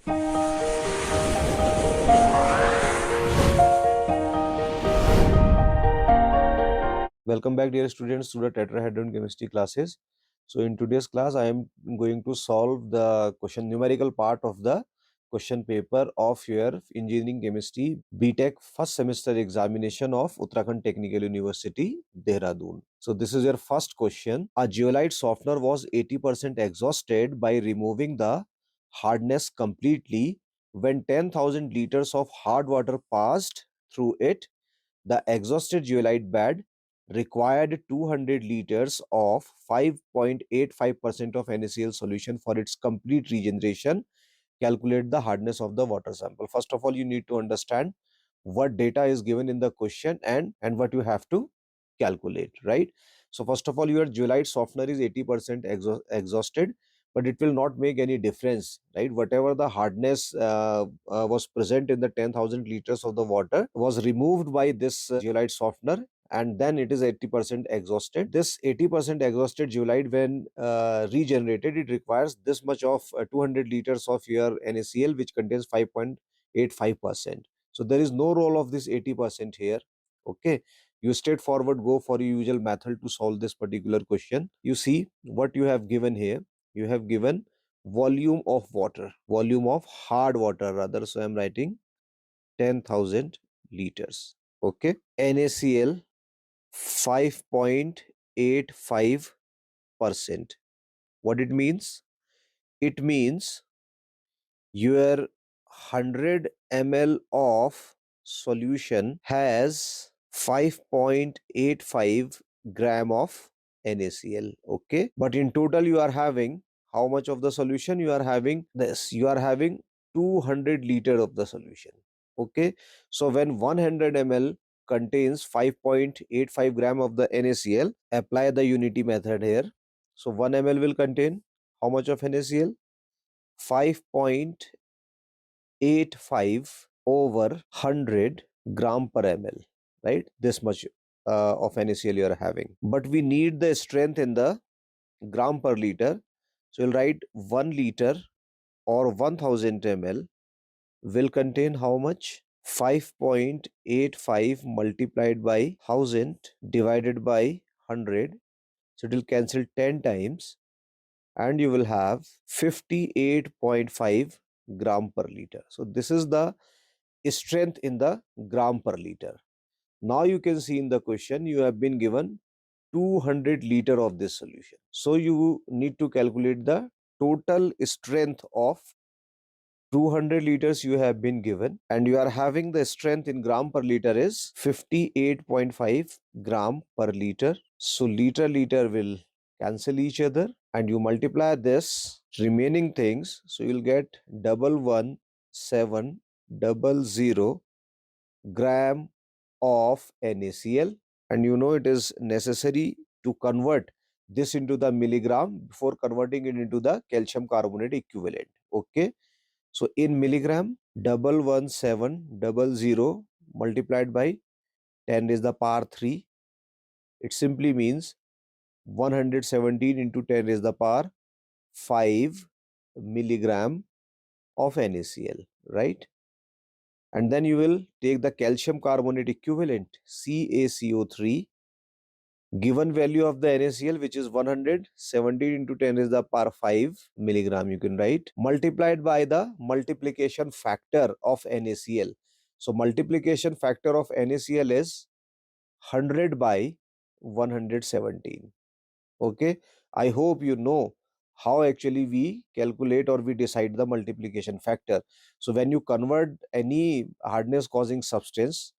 Welcome back, dear students, to the tetrahedron chemistry classes. So in today's class, I am going to solve the numerical part of the question paper of your engineering chemistry B.Tech first semester examination of Uttarakhand Technical University, Dehradun. So this is your first question. A zeolite softener was 80% exhausted by removing the hardness completely. When 10,000 liters of hard water passed through it, the exhausted zeolite bed required 200 liters of 5.85% of NaCl solution for its complete regeneration. Calculate the hardness of the water sample. First of all, you need to understand what data is given in the question and what you have to calculate, right? So first of all, your zeolite softener is 80% exhausted, but it will not make any difference, right? Whatever the hardness was present in the 10,000 liters of the water was removed by this zeolite softener, and then it is 80% exhausted. This 80% exhausted zeolite, when regenerated, it requires this much of 200 liters of your NaCl, which contains 5.85%. So there is no role of this 80% here. Okay, you straightforward go for your usual method to solve this particular question. You see what you have given here. You have given volume of water, volume of hard water rather. So I am writing 10,000 liters. Okay, NaCl 5.85%. What it means? It means your 100 ml of solution has 5.85 gram of NaCl. Okay, but in total you are having how much of the solution? You are having this, you are having 200 liter of the solution. Okay, so when 100 ml contains 5.85 gram of the NaCl, apply the unity method here. So 1 ml will contain how much of NaCl? 5.85 over 100 gram per ml, right? This much of NaCl you are having. But we need the strength in the gram per liter. So you'll write 1 liter or 1000 ml will contain how much? 5.85 multiplied by 1000 divided by 100. So it will cancel 10 times and you will have 58.5 gram per liter. So this is the strength in the gram per liter. Now you can see in the question you have been given 200 liter of this solution. So you need to calculate the total strength of 200 liters you have been given, and you are having the strength in gram per liter is 58.5 gram per liter. So liter will cancel each other and you multiply this remaining things. So you'll get 11700 gram of NaCl, and you know it is necessary to convert this into the milligram before converting it into the calcium carbonate equivalent. Okay, so in milligram, 11700 multiplied by 10 is the power 3. It simply means 117 into 10 is the power 5 milligram of NaCl, right? And then you will take the calcium carbonate equivalent, CaCO3, given value of the NaCl, which is 117 into 10 is the power 5 milligram, you can write, multiplied by the multiplication factor of NaCl. So multiplication factor of NaCl is 100 by 117. Okay, I hope you know how actually we calculate or we decide the multiplication factor. So when you convert any hardness causing substance,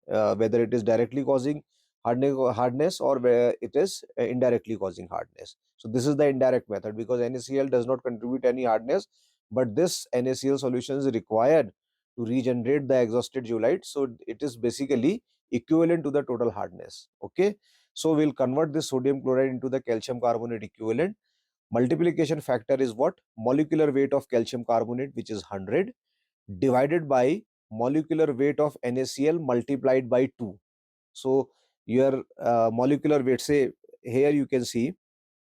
whether it is directly causing hardness or where it is indirectly causing hardness. So this is the indirect method, because NaCl does not contribute any hardness, but this NaCl solution is required to regenerate the exhausted zeolite. So it is basically equivalent to the total hardness. Okay, so we'll convert this sodium chloride into the calcium carbonate equivalent. Multiplication factor is what? Molecular weight of calcium carbonate, which is 100, divided by molecular weight of NaCl multiplied by 2. So your molecular weight, say here you can see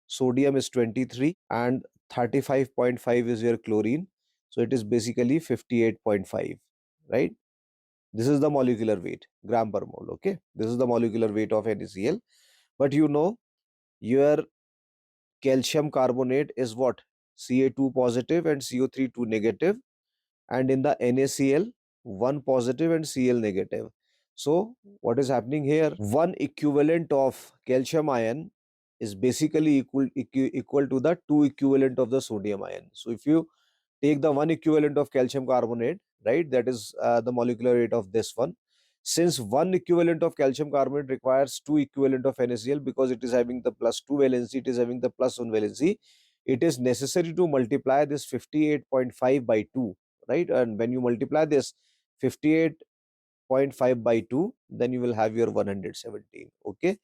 sodium is 23 and 35.5 is your chlorine. So it is basically 58.5, right? This is the molecular weight, gram per mole, okay? This is the molecular weight of NaCl. But you know, your calcium carbonate is what? Ca2 positive and CO3 2 negative, and in the NaCl, 1 positive and Cl negative. So what is happening here? One equivalent of calcium ion is basically equal to the two equivalent of the sodium ion. So if you take the one equivalent of calcium carbonate, right, that is the molecular weight of this one. Since one equivalent of calcium carbonate requires two equivalent of NaCl, because it is having the plus 2 valency, it is having the plus 1 valency, it is necessary to multiply this 58.5 by 2, right? And when you multiply this 58.5 by 2, then you will have your 117, okay?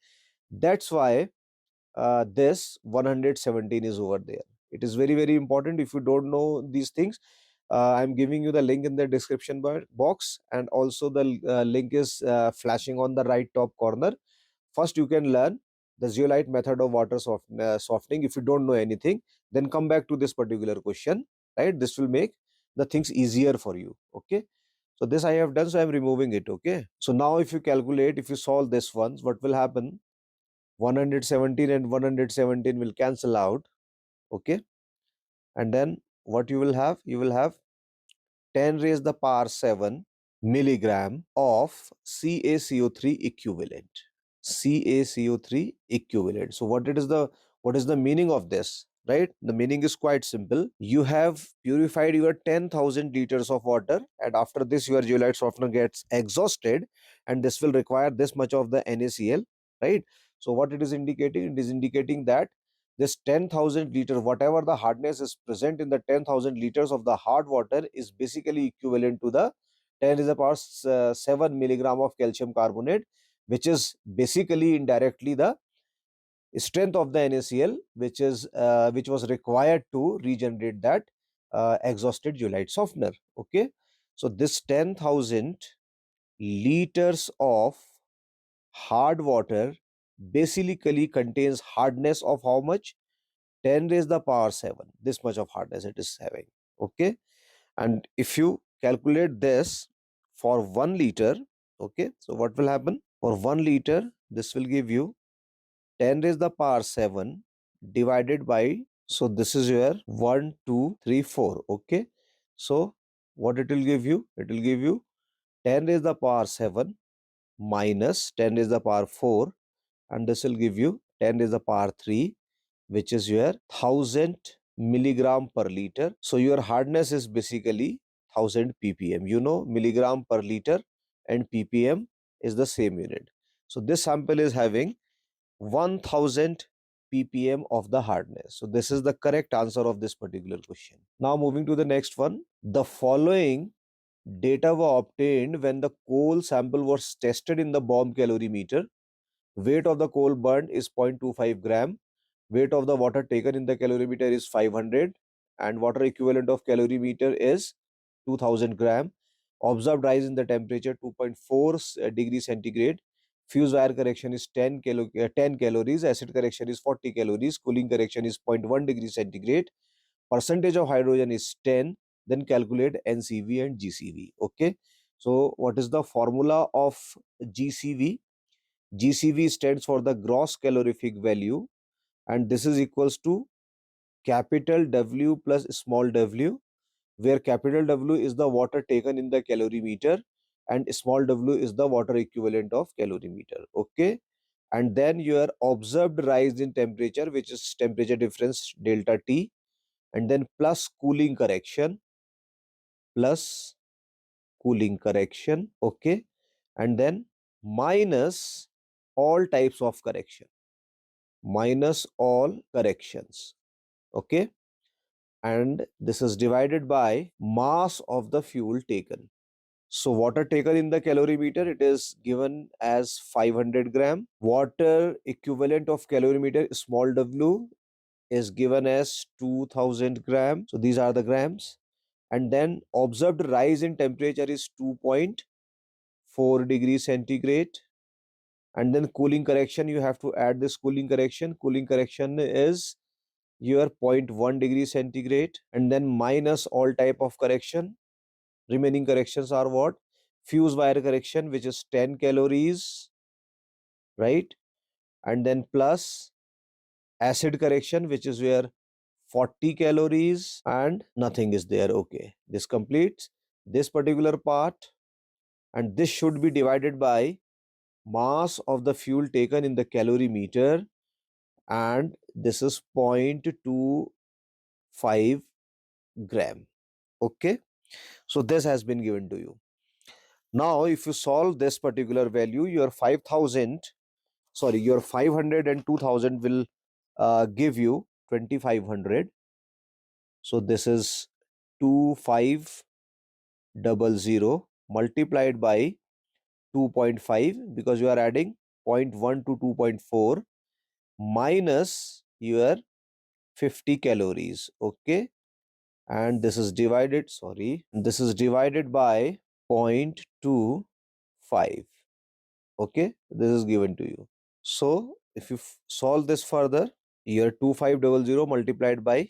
That's why this 117 is over there. It is very, very important. If you don't know these things, I'm giving you the link in the description box, and also the link is flashing on the right top corner. First, you can learn the zeolite method of water softening. If you don't know anything, then come back to this particular question, right? This will make the things easier for you, okay? So this I have done, so I'm removing it, okay? So now if you calculate, if you solve this ones, what will happen? 117 and 117 will cancel out, okay? And then what you will have? You will have 10 raised the power 7 milligram of CaCO3 equivalent. CaCO3 equivalent. So what is the meaning of this? Right? The meaning is quite simple. You have purified your 10,000 liters of water, and after this your zeolite softener gets exhausted, and this will require this much of the NaCl, right? So what it is indicating? It is indicating that this 10,000 liter, whatever the hardness is present in the 10,000 liters of the hard water, is basically equivalent to the 10 to the power 7 milligram of calcium carbonate, which is basically indirectly the strength of the NaCl, which was required to regenerate that exhausted zeolite softener. Okay, so this 10,000 liters of hard water basically contains hardness of how much? 10 raised the power 7. This much of hardness it is having. Okay, and if you calculate this for 1 liter, okay, so what will happen? For 1 liter, this will give you 10 raised the power 7 divided by, so this is your 1 2 3 4, okay? So what it will give you? It will give you 10 raised the power 7 minus 10 raised the power 4, and this will give you 10 raised the power 3, which is your 1000 milligram per liter. So your hardness is basically 1000 ppm. You know, milligram per liter and ppm is the same unit. So this sample is having 1000 ppm of the hardness. So this is the correct answer of this particular question. Now moving to the next one. The following data were obtained when the coal sample was tested in the bomb calorimeter. Weight of the coal burned is 0.25 gram. Weight of the water taken in the calorimeter is 500, and water equivalent of calorimeter is 2000 gram. Observed rise in the temperature 2.4 degrees centigrade. Fuse wire correction is 10 calories. Acid correction is 40 calories. Cooling correction is 0.1 degrees centigrade. Percentage of hydrogen is 10. Then calculate NCV and GCV. Okay. So what is the formula of GCV? GCV stands for the gross calorific value, and this is equals to capital W plus small w, where capital W is the water taken in the calorimeter and small w is the water equivalent of calorimeter. Okay, and then your observed rise in temperature, which is temperature difference delta T, and then plus cooling correction, plus cooling correction. Okay, and then minus all types of correction, minus all corrections. Okay, and this is divided by mass of the fuel taken. So water taken in the calorimeter, it is given as 500 gram. Water equivalent of calorimeter small w is given as 2000 gram. So these are the grams. And then observed rise in temperature is 2.4 degrees centigrade. And then cooling correction, you have to add this cooling correction. Cooling correction is your 0.1 degree centigrade, and then minus all type of correction. Remaining corrections are what? Fuse wire correction, which is 10 calories, right? And then plus acid correction, which is where 40 calories, and nothing is there. Okay, this completes this particular part, and this should be divided by mass of the fuel taken in the calorimeter, and this is 0.25 gram. Okay, so this has been given to you. Now if you solve this particular value, your 500 and 2000 will give you 2500. So this is 2500 multiplied by 2.5, because you are adding 0.1 to 2.4, minus your 50 calories. Okay, and this is divided by 0.25. Okay, this is given to you. So if you solve this further, your 2500 multiplied by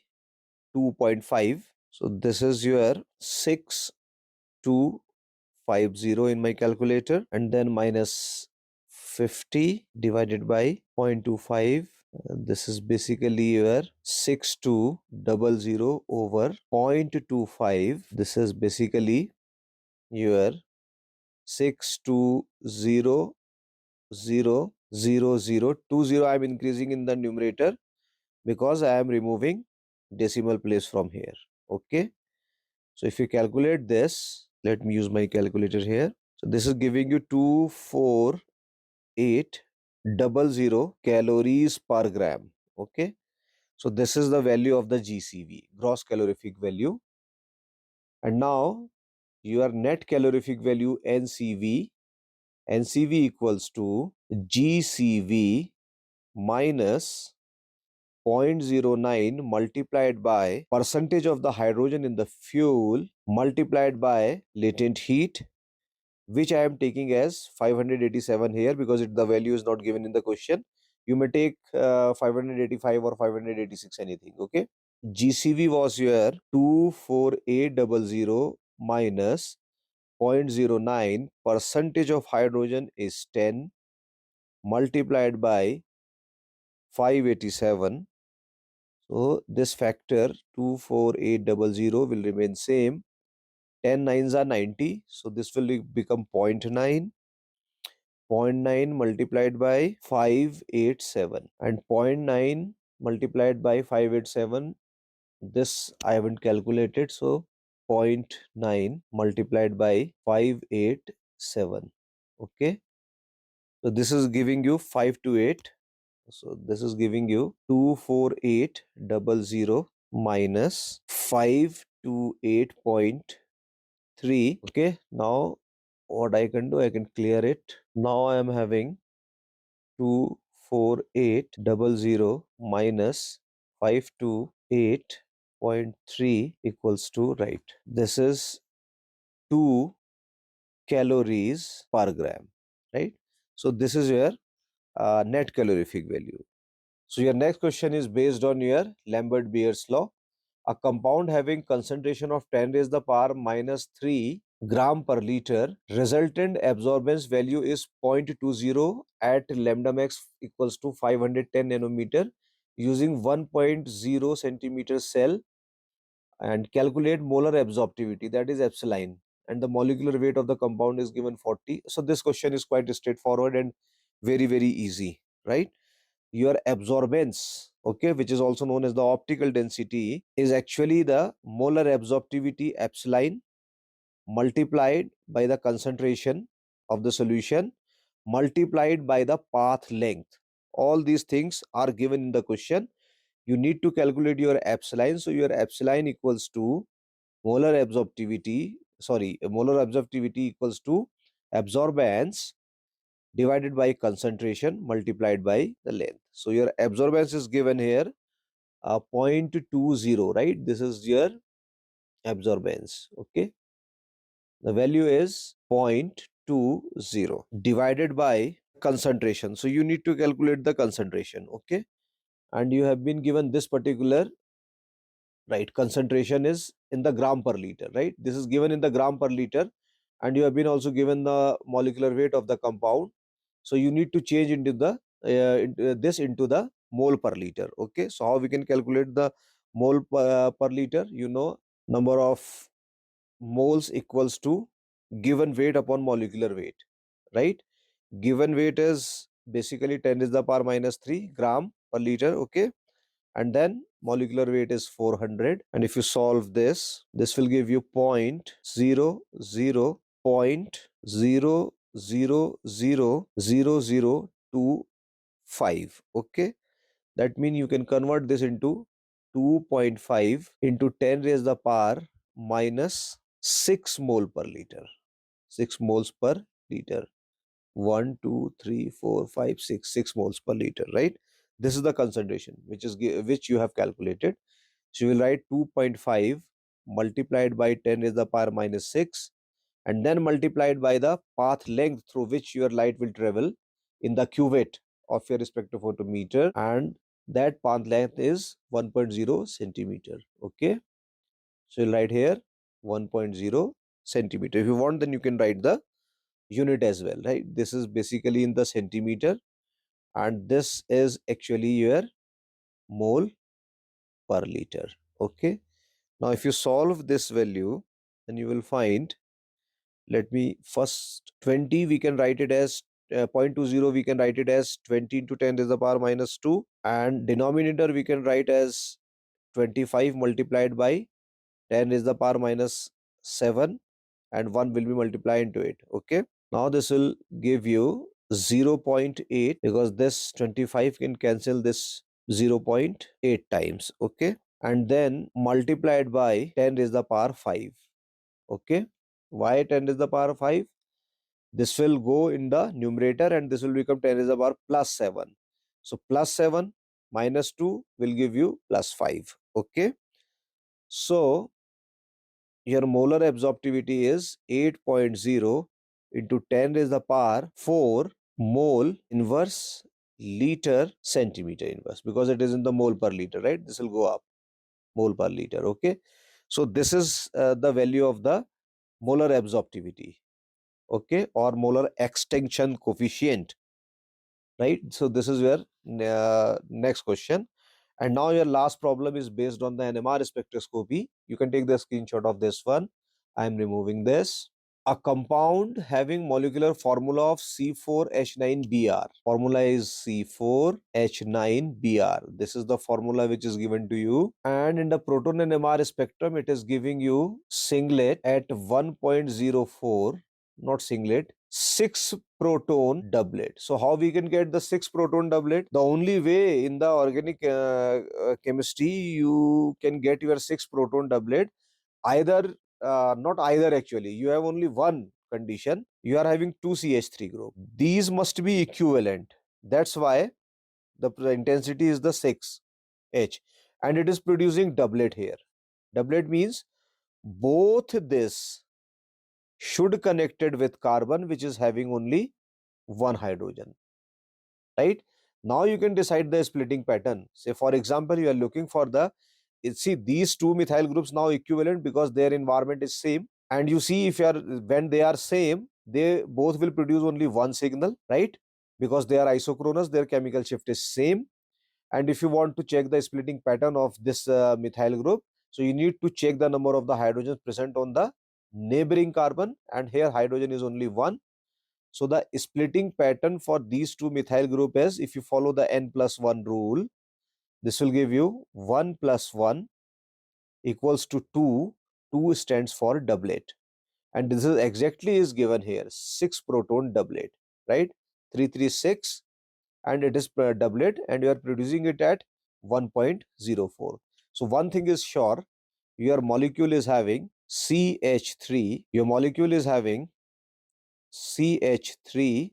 2.5, so this is your 6250 in my calculator, and then minus 50 divided by 0.25. This is basically your 6200 over 0.25. This is basically your 6200020. I am increasing in the numerator because I am removing decimal place from here. Okay, so if you calculate this, let me use my calculator here. So this is giving you 24800 calories per gram. Okay, so this is the value of the GCV, gross calorific value. And now your net calorific value NCV equals to GCV minus 0.09 multiplied by percentage of the hydrogen in the fuel multiplied by latent heat, which I am taking as 587 here because the value is not given in the question. You may take 585 or 586, anything. Okay, GCV was your 24800 minus 0.09, percentage of hydrogen is 10 multiplied by 587. So this factor 24800 will remain same. 10 nines are 90. So this will become 0.9. 0.9 multiplied by 587, and 0.9 multiplied by 587. This I haven't calculated. So 0.9 multiplied by 587. Okay. So this is giving you 528. So this is giving you 24800 minus 528.3. Okay, now what I can do, I can clear it. Now I am having 24800 minus 528.3 equals to, right, this is 2 calories per gram, right? So this is your net calorific value. So your next question is based on your Lambert-Beer's law. A compound having concentration of 10 raised the power minus 3 gram per liter, resultant absorbance value is 0.20 at lambda max equals to 510 nanometer using 1.0 centimeter cell, and calculate molar absorptivity, that is epsilon, and the molecular weight of the compound is given 40. So this question is quite straightforward and very easy, right? Your absorbance, okay, which is also known as the optical density, is actually the molar absorptivity epsilon multiplied by the concentration of the solution multiplied by the path length. All these things are given in the question. You need to calculate your epsilon. So your epsilon equals to molar absorptivity, molar absorptivity equals to absorbance divided by concentration multiplied by the length. So your absorbance is given here 0.20, right? This is your absorbance. Okay, the value is 0.20 divided by concentration. So you need to calculate the concentration. Okay, and you have been given this particular, right, concentration is in the gram per liter, right? This is given in the gram per liter, and you have been also given the molecular weight of the compound. So you need to change into the this into the mole per liter. Okay, so how we can calculate the mole per liter? You know, number of moles equals to given weight upon molecular weight, right? Given weight is basically 10 is the power minus 3 gram per liter. Okay, and then molecular weight is 400, and if you solve this, this will give you 0.00000025. Okay, that means you can convert this into 2.5 into 10 raised the power minus 6 mole per liter. 6 moles per liter. 1 2 3 4 5 6 6 moles per liter, right? This is the concentration which you have calculated. So you will write 2.5 multiplied by 10 is the power minus 6, and then multiplied by the path length through which your light will travel in the cuvette of your respective photometer, and that path length is 1.0 centimeter. Okay, so you'll write here 1.0 centimeter. If you want, then you can write the unit as well, right? This is basically in the centimeter, and this is actually your mole per liter. Okay, now if you solve this value, then you will find, let me first, 20 we can write it as 0.20, we can write it as 20 into 10 is the power minus 2, and denominator we can write as 25 multiplied by 10 is the power minus 7, and 1 will be multiplied into it. Okay, now this will give you 0.8, because this 25 can cancel this 0.8 times. Okay, and then multiplied by 10 is the power 5. Okay, why 10 is the power 5? This will go in the numerator and this will become 10 is the power plus 7. So plus 7 minus 2 will give you plus 5. Okay, so your molar absorptivity is 8.0 into 10 is the power 4 mole inverse liter centimeter inverse, because it is in the mole per liter, right? This will go up, mole per liter. Okay, so this is the value of the molar absorptivity, okay, or molar extinction coefficient, right? So this is your next question. And now your last problem is based on the NMR spectroscopy. You can take the screenshot of this one. I am removing this. A compound having molecular formula of C4H9Br. Formula is C4H9Br. This is the formula which is given to you. And in the proton NMR spectrum, it is giving you singlet at 1.04, not singlet, 6 proton doublet. So how we can get the 6 proton doublet? The only way in the organic chemistry you can get your 6 proton doublet, either not either, actually you have only one condition. You are having 2 CH3 group. These must be equivalent. That's why the intensity is the 6H, and it is producing doublet here. Doublet means both this should connected with carbon which is having only one hydrogen, right? Now you can decide the splitting pattern. Say for example, you are looking for the, see these two methyl groups now equivalent because their environment is same, and you see if you are, when they are same, they both will produce only one signal, right? Because they are isochronous, their chemical shift is same. And if you want to check the splitting pattern of this methyl group, so you need to check the number of the hydrogens present on the neighboring carbon, and here hydrogen is only one. So the splitting pattern for these two methyl group is, if you follow the n plus 1 rule, this will give you 1 plus 1 equals to 2. 2 stands for doublet. And this is exactly is given here, 6 proton doublet, right? 336, and it is doublet, and you are producing it at 1.04. So one thing is sure, your molecule is having CH3, your molecule is having CH3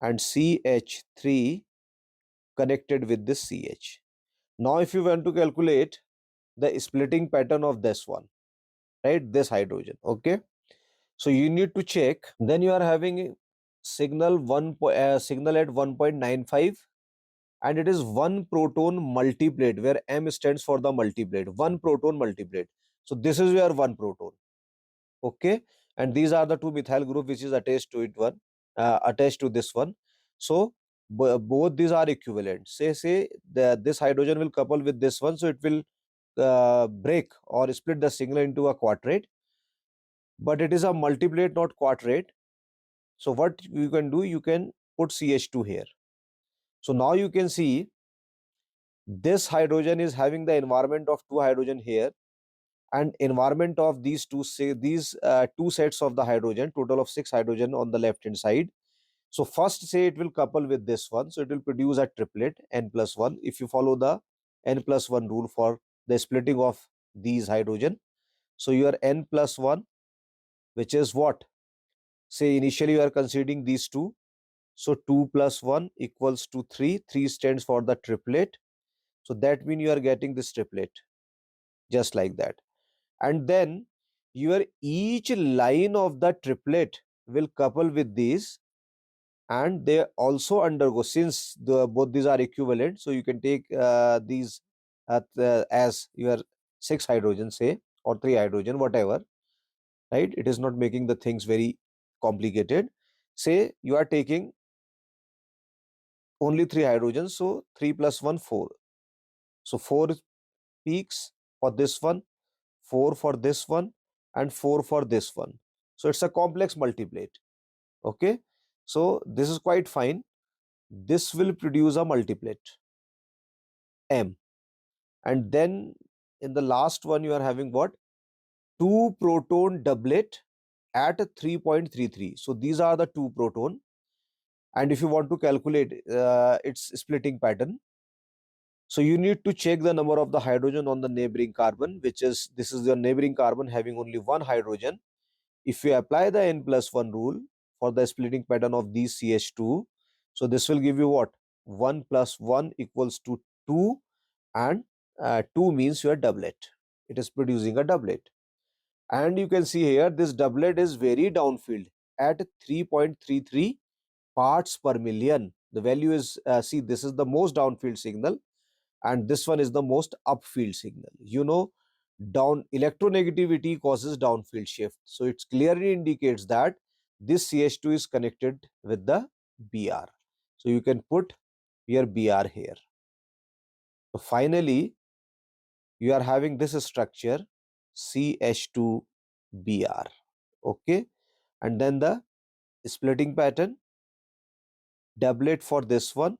and CH3 connected with this CH. Now if you want to calculate the splitting pattern of this one, right, this hydrogen, okay, so you need to check. Then you are having signal signal at 1.95, and it is one proton multiplate, where M stands for the multiplate, one proton multiplate. So this is your one proton. Okay, and these are the two methyl group which is attached to it, one attached to this one. So both these are equivalent. Say this hydrogen will couple with this one, so it will break or split the signal into a quadrate, but it is a multiplate, not quadrate. So what you can do, you can put CH2 here. So now you can see this hydrogen is having the environment of two hydrogen here, and environment of these two, say these two sets of the hydrogen, total of 6 hydrogen on the left hand side. So first, say it will couple with this one, so it will produce a triplet n plus 1 if you follow the n plus 1 rule for the splitting of these hydrogen. So your n plus 1, which is what, say initially you are considering these two, so 2 plus 1 equals to 3. 3 stands for the triplet, so that means you are getting this triplet just like that. And then your each line of the triplet will couple with these, and they also undergo, since both these are equivalent, so you can take these as your 6 hydrogen, say, or 3 hydrogen, whatever, right? It is not making the things very complicated. Say you are taking only 3 hydrogens, so 3 plus 1 4, so 4 peaks for this one, 4 for this one, and 4 for this one. So it's a complex multiplate. Okay, so this is quite fine. This will produce a multiplate M, and then in the last one you are having what, 2 proton doublet at 3.33. So these are the 2 proton, and if you want to calculate its splitting pattern, so you need to check the number of the hydrogen on the neighboring carbon, which is, this is the neighboring carbon having only 1 hydrogen. If you apply the n plus 1 rule for the splitting pattern of these CH2, so this will give you what, 1 plus 1 equals to 2, and 2 means your doublet. It is producing a doublet. And you can see here this doublet is very downfield at 3.33 parts per million. The value is, see, this is the most downfield signal, and this one is the most upfield signal. You know, down electronegativity causes downfield shift, so it clearly indicates that this CH2 is connected with the Br. So you can put your Br here. So finally you are having this structure CH2Br. Okay, and then the splitting pattern, doublet for this one,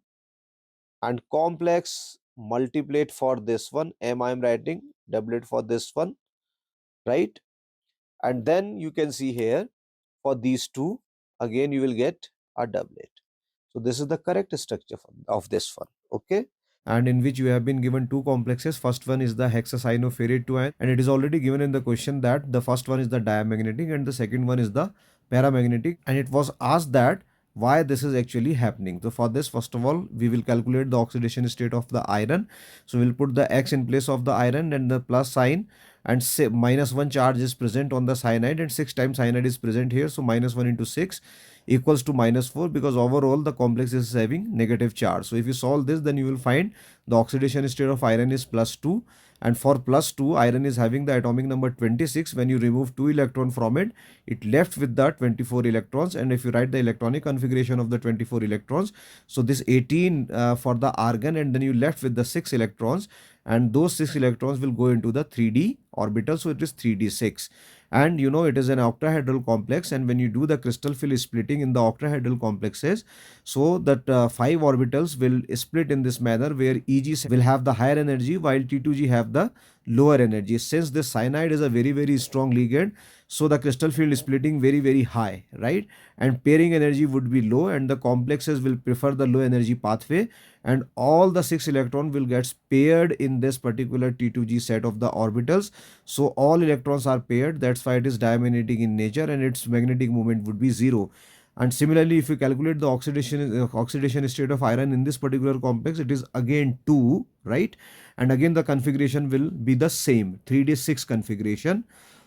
and complex multiplate for this one, M I am writing, doublet for this one, right? And then you can see here for these two, again you will get a doublet. So this is the correct structure of this one. Okay, and in which you have been given two complexes. First one is the hexacyanoferrate 2 ion, and it is already given in the question that the first one is the diamagnetic and the second one is the paramagnetic, and it was asked that why this is actually happening. So for this, first of all, we will calculate the oxidation state of the iron. So we'll put the X in place of the iron and the plus sign, and say -1 charge is present on the cyanide, and 6 times cyanide is present here, so -1 into 6 equals to -4, because overall the complex is having negative charge. So if you solve this, then you will find the oxidation state of iron is +2, and for +2, iron is having the atomic number 26. When you remove 2 electron from it, it left with the 24 electrons, and if you write the electronic configuration of the 24 electrons, so this 18 for the argon, and then you left with the 6 electrons, and those 6 electrons will go into the 3d orbital, so it is 3d6. And you know, it is an octahedral complex, and when you do the crystal fill splitting in the octahedral complexes, so that 5 orbitals will split in this manner, where Eg will have the higher energy while T2G have the lower energy. Since this cyanide is a very strong ligand, so the crystal field splitting very high, right? And pairing energy would be low, and the complexes will prefer the low energy pathway, and all the 6 electron will get paired in this particular T2G set of the orbitals. So all electrons are paired, that's why it is diamagnetic in nature, and its magnetic moment would be 0. And similarly, if you calculate the oxidation state of iron in this particular complex, it is again 2, right? And again the configuration will be the same, 3d6 configuration.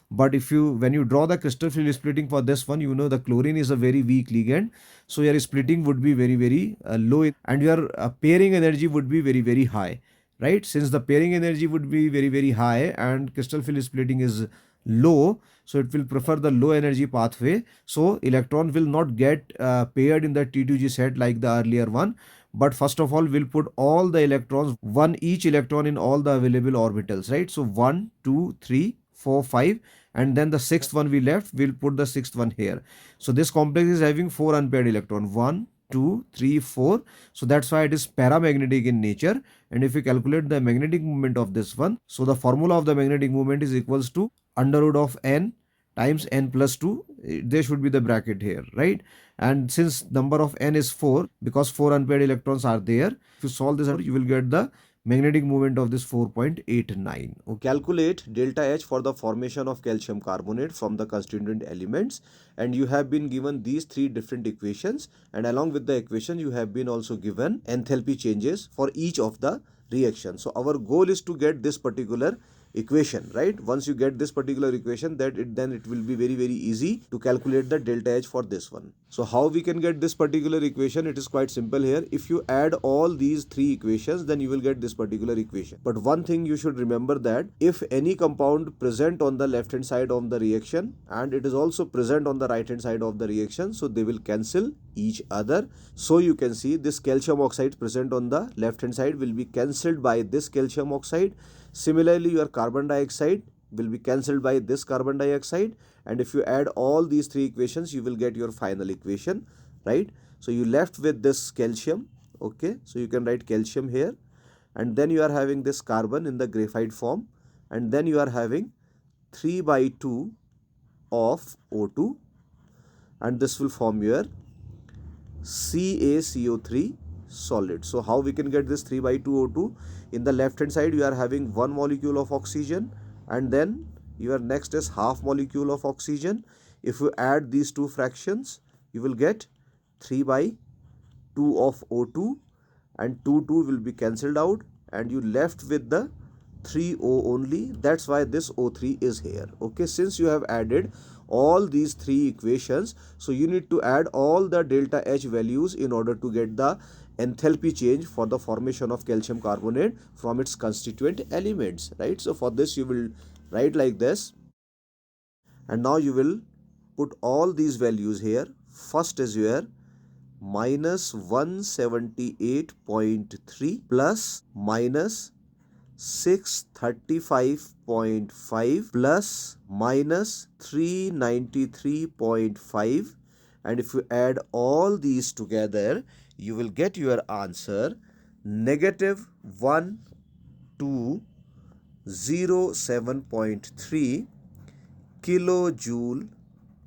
But if you when you draw the crystal field splitting for this one, you know the chlorine is a very weak ligand, so your splitting would be very low, and your pairing energy would be very high, right? Since the pairing energy would be very high and crystal field splitting is low, so it will prefer the low energy pathway, so electron will not get paired in the T2G set like the earlier one. But first of all, we'll put all the electrons, one each electron in all the available orbitals, right? So 1 2 3 4 5, and then the sixth one we left, we'll put the sixth one here. So this complex is having four unpaired electron, 1 2 3 4. So that's why it is paramagnetic in nature. And if we calculate the magnetic moment of this one, so the formula of the magnetic moment is equals to under root of n times n plus 2. There should be the bracket here, right? And since number of n is 4, because 4 unpaired electrons are there, if you solve this out, you will get the magnetic moment of this 4.89. Okay. Calculate delta H for the formation of calcium carbonate from the constituent elements, and you have been given these three different equations, and along with the equation you have been also given enthalpy changes for each of the reaction. So our goal is to get this particular equation, right? Once you get this particular equation, then it will be very easy to calculate the delta H for this one. So how we can get this particular equation? It is quite simple here. If you add all these three equations, then you will get this particular equation. But one thing you should remember, that if any compound present on the left hand side of the reaction and it is also present on the right hand side of the reaction, so they will cancel each other. So you can see this calcium oxide present on the left hand side will be cancelled by this calcium oxide. Similarly, your carbon dioxide will be cancelled by this carbon dioxide, and if you add all these three equations, you will get your final equation, right? So you left with this calcium, okay? So you can write calcium here, and then you are having this carbon in the graphite form, and then you are having 3 by 2 of O2, and this will form your CaCO3 solid. So how we can get this 3 by 2 O2? In the left hand side you are having one molecule of oxygen, and then your next is half molecule of oxygen. If you add these two fractions, you will get 3 by 2 of O2, and 2 will be cancelled out, and you left with the 3O only. That's why this O3 is here. Okay, since you have added all these three equations, so you need to add all the delta H values in order to get the enthalpy change for the formation of calcium carbonate from its constituent elements, right? So for this you will write like this, and now you will put all these values here. First is your minus 178.3 plus minus 635.5 plus minus 393.5, and if you add all these together, you will get your answer negative 1207.3 kilojoule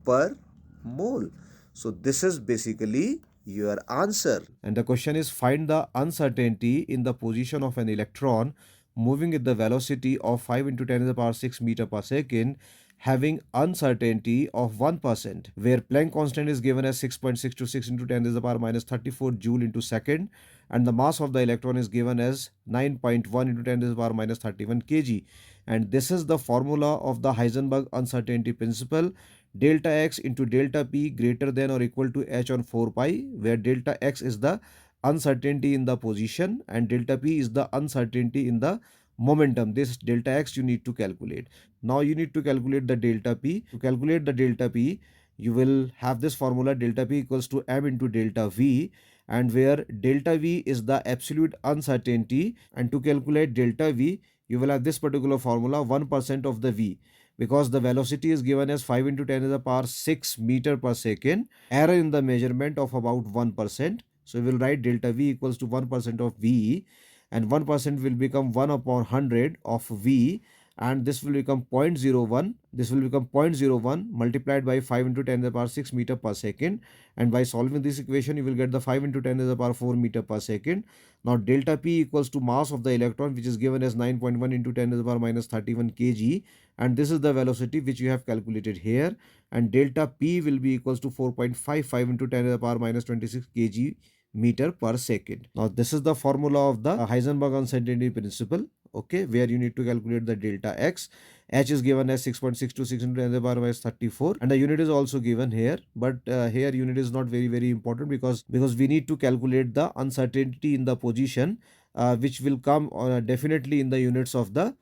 per mole. So this is basically your answer. And the question is, find the uncertainty in the position of an electron moving at the velocity of 5 into 10 to the power 6 meter per second, having uncertainty of 1%, where Planck constant is given as 6.626 into 10 to the power minus 34 joule into second, and the mass of the electron is given as 9.1 into 10 to the power minus 31 kg. And this is the formula of the Heisenberg uncertainty principle: delta x into delta p greater than or equal to h on 4 pi, where delta x is the uncertainty in the position and delta p is the uncertainty in the momentum. This delta x you need to calculate. Now you need to calculate the delta p. To calculate the delta p, you will have this formula: delta p equals to m into delta v, and where delta v is the absolute uncertainty, and to calculate delta v, you will have this particular formula: 1% of the v, because the velocity is given as 5 into 10 to the power 6 meter per second, error in the measurement of about 1%. So we will write delta v equals to 1% of v, and 1% will become 1 upon 100 of v, and this will become 0.01. This will become 0.01 multiplied by 5 into 10 to the power 6 meter per second, and by solving this equation you will get the 5 into 10 to the power 4 meter per second. Now delta p equals to mass of the electron, which is given as 9.1 into 10 to the power minus 31 kg, and this is the velocity which you have calculated here, and delta p will be equals to 4.55 into 10 to the power minus 26 kg meter per second. Now this is the formula of the Heisenberg uncertainty principle. okay, where you need to calculate the delta x. H is given as 6.626 into 10 to the power minus 34, and the unit is also given here, but here unit is not very important, because we need to calculate the uncertainty in the position, which will come definitely in the units of the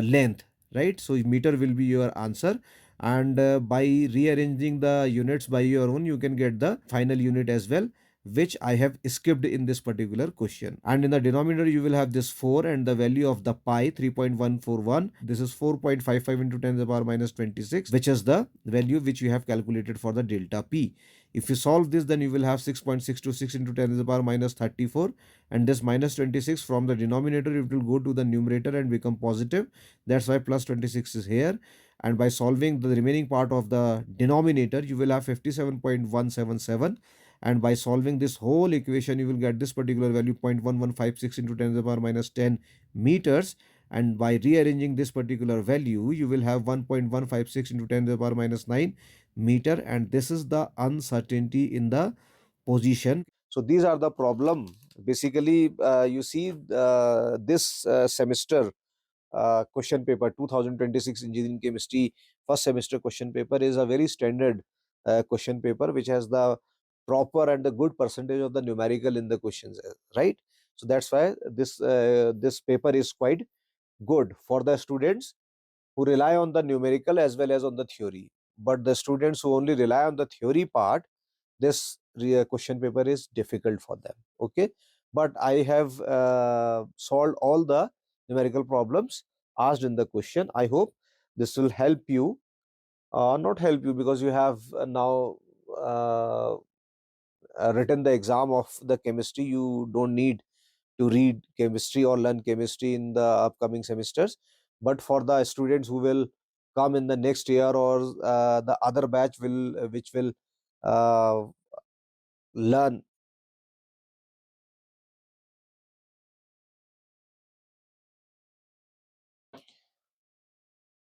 length, right? So meter will be your answer, and by rearranging the units by your own, you can get the final unit as well, which I have skipped in this particular question. And in the denominator, you will have this 4 and the value of the pi 3.141. This is 4.55 into 10 to the power minus 26, which is the value which you have calculated for the delta p. If you solve this, then you will have 6.626 into 10 to the power minus 34, and this minus 26 from the denominator, it will go to the numerator and become positive. That's why plus 26 is here. And by solving the remaining part of the denominator, you will have 57.177, and by solving this whole equation, you will get this particular value 0.1156 into 10 to the power minus 10 meters, and by rearranging this particular value, you will have 1.156 into 10 to the power minus 9 meter, and this is the uncertainty in the position. So these are the problem. Basically, you see, this semester question paper 2026 engineering chemistry first semester question paper is a very standard question paper, which has the proper and the good percentage of the numerical in the questions, right? So that's why this paper is quite good for the students who rely on the numerical as well as on the theory. But the students who only rely on the theory part, this question paper is difficult for them, okay? But I have solved all the numerical problems asked in the question. I hope this will help you, not help you, because you have now uh, written the exam of the chemistry. You don't need to read chemistry or learn chemistry in the upcoming semesters. But for the students who will come in the next year, or the other batch will which will uh, learn